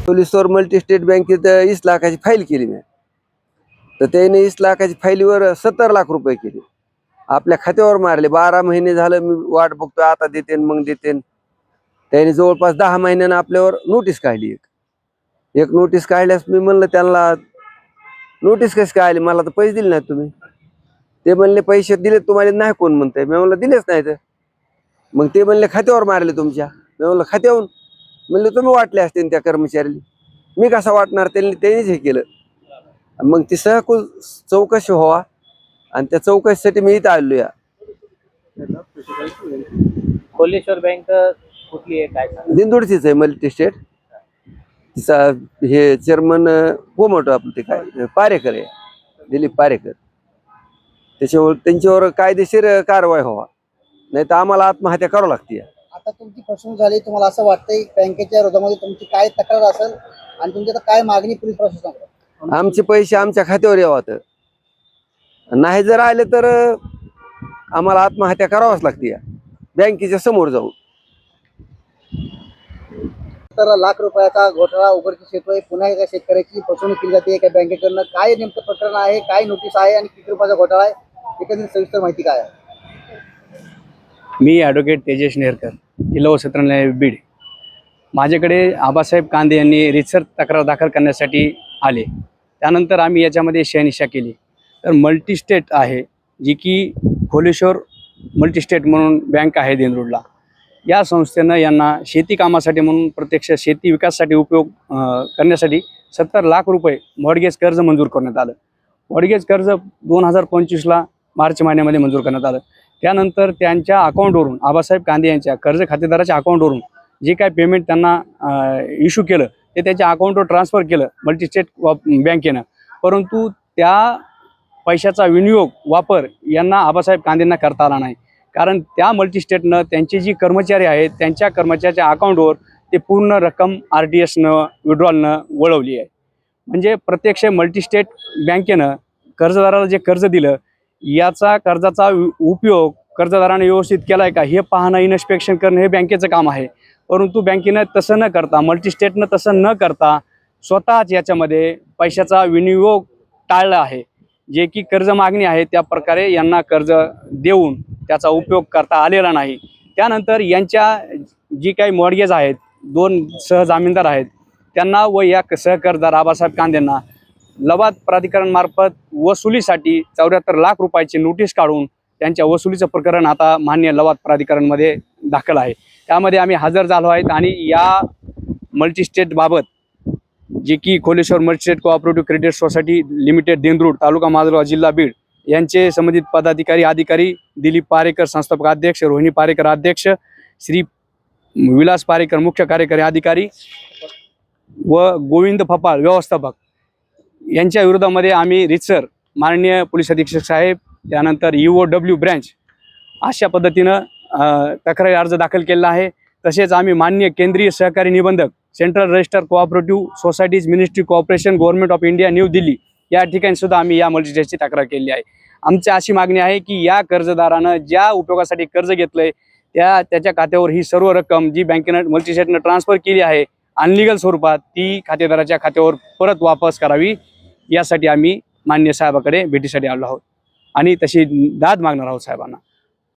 पोलिसवर multi-state बँकेत 20 लाखाची file केली मी. तर त्याने 20 लाखाची फाईलीवर 70 लाख रुपये केले, आपल्या खात्यावर मारले. 12 महिने झालं मी वाट बघतोय, आता देतेन मग देतेन. त्याने जवळपास 10 महिन्यानं आपल्यावर नोटीस काढली. एक नोटीस काढल्यास मी म्हणलं त्यांना, नोटीस कशी काय आली, मला तर पैसे दिले नाहीत तुम्ही. ते म्हणले पैसे दिले तुम्हाला, नाही कोण म्हणतंय. मी म्हणलं दिलेच नाही. तर मग ते म्हणले खात्यावर मारले तुमच्या. मी म्हणलं खात्यावरून? म्हणले तुम्ही वाटले असते त्या कर्मचाऱ्याला. मी कसा वाटणार, त्यांनीच हे केलं. मग ती सहकुल चौकशी व्हावा, आणि त्या चौकशीसाठी मी इथं आलो. या कोल्हेश्वर बँक कुठली आहे काय? दिंदोडचीच आहे मल्टीस्टेट. तिचा हे चेअरमन कोमट आपलं ते काय पारेकर आहे, दिलीप पारेकर. त्याच्यावर त्यांच्यावर कायदेशीर कारवाई व्हावा, नाही तर आम्हाला आत्महत्या करावं लागते. आता तुमची फसवणूक झाली, तुम्हाला असं वाटतंय बँकेच्या विरोधामध्ये तुमची काय तक्रार असेल आणि तुमची आता काय मागणी पोलीस प्रशासनाकडे? आमचे पैसे आमच्या खात्यावर यावात, नाही जर आले तर आम्हाला आत्महत्या करावाच लागते बँकेच्या समोर जाऊन. तर लाख रुपयाचा घोटाळा उघडकीस येतोय. पुन्हा एका शेतकऱ्याची फसवणूक केली जाते एका बँकेकडनं. काय नेमकं प्रकरण आहे, काय नोटीस आहे आणि किती रुपयाचा घोटाळा आहे, एकंदरीत सविस्तर माहिती काय आहे? मी ॲडव्होकेट तेजस नेरकर, जिल्हा व सत्र न्यायालय बीड. माझ्याकडे आबासाहेब कांदे यांनी रितसर तक्रार दाखल करण्यासाठी आले. त्यानंतर आम्ही याच्यामध्ये शहानिशा केली. तर मल्टीस्टेट आहे, जी की कोल्हेश्वर मल्टीस्टेट म्हणून बँक आहे देंद्रोडला. या संस्थेनं यांना शेती कामासाठी म्हणून प्रत्यक्ष शेती विकासासाठी उपयोग करण्यासाठी 70 लाख रुपये मॉर्गेज कर्ज मंजूर करण्यात आलं. मॉर्गेज कर्ज 2025ला मार्च महिन्यामध्ये मंजूर करण्यात आलं. त्यानंतर त्यांच्या अकाउंटवरून, आबासाहेब कांदे यांच्या कर्ज खातेदाराच्या अकाउंटवरून जे काय पेमेंट त्यांना इश्यू केलं ते त्याच्या अकाउंटवर ट्रान्सफर केलं मल्टीस्टेट बँकेनं. परंतु त्या पैशाचा विनियोग, वापर यांना आबासाहेब कांदेंना करता आला नाही. कारण त्या मल्टीस्टेटनं त्यांचे जी कर्मचारी आहेत त्यांच्या कर्मचाऱ्याच्या अकाउंटवर ते पूर्ण रक्कम RTSनं विड्रॉलनं वळवली आहे. म्हणजे प्रत्यक्ष मल्टीस्टेट बँकेनं कर्जदाराला जे कर्ज दिलं याचा कर्जाचा उपयोग कर्जदाराने व्यवस्थित केला आहे का हे पाहणं, इन्स्पेक्शन करणं हे बँकेचं काम आहे. परंतु बँकेनं तसं न करता, मल्टीस्टेटनं तसं न करता स्वतःच याच्यामध्ये पैशाचा विनियोग टाळला आहे. जे की कर्ज मागणी आहे त्या प्रकारे यांना कर्ज देऊन त्याचा उपयोग करता आलेला नाही. त्यानंतर यांच्या जी काही मॉर्गेज आहेत, 2 सहजामीनदार आहेत त्यांना व या सहकर्जदार आबासाहेब कांदेंना लवाद प्राधिकरणमार्फत वसुलीसाठी 74 लाख रुपयाची नोटीस काढून त्यांच्या वसुलीचं प्रकरण आता मान्य लवाद प्राधिकरणमध्ये दाखल आहे. त्यामध्ये आम्ही हजर झालो आहेत आणि या मल्टीस्टेटबाबत जे की Kolheshwar multistate cooperative credit society limited Dendrod, taluka Majalgaon, जिल्हा बीड यांचे संबंधित पदाधिकारी, अधिकारी दिलीप पारेकर संस्थापक अध्यक्ष, रोहिणी पारेकर अध्यक्ष, श्री विलास पारेकर मुख्य कार्यकारी अधिकारी व गोविंद फपाळ व्यवस्थापक यांच्या विरोधामध्ये आम्ही रितसर माननीय पोलीस अधीक्षक साहेब, त्यानंतर EOW ब्रँच अशा पद्धतीनं तक्रारी अर्ज दाखल केला आहे. तसेच आम्ही माननीय केंद्रीय सहकारी निबंधक, central register cooperative societies, ministry corporation, government of India, new Delhi या ठिकाणी सुद्धा आम्ही या मल्टीस्टेटची तक्रार केली आहे. आमची अशी मागणी आहे की या कर्जदारानं ज्या उपयोगासाठी कर्ज घेतलंय त्याच्या खात्यावर ही सर्व रक्कम जी बँकेनं मल्टीस्टेटनं ट्रान्सफर केली आहे अनलिगल स्वरूपात, ती खातेदाराच्या खात्यावर परत वापस करावी. यासाठी आम्ही माननीय साहेबाकडे भेटीसाठी आलो आहोत आणि तशी दाद मागणार आहोत साहेबांना.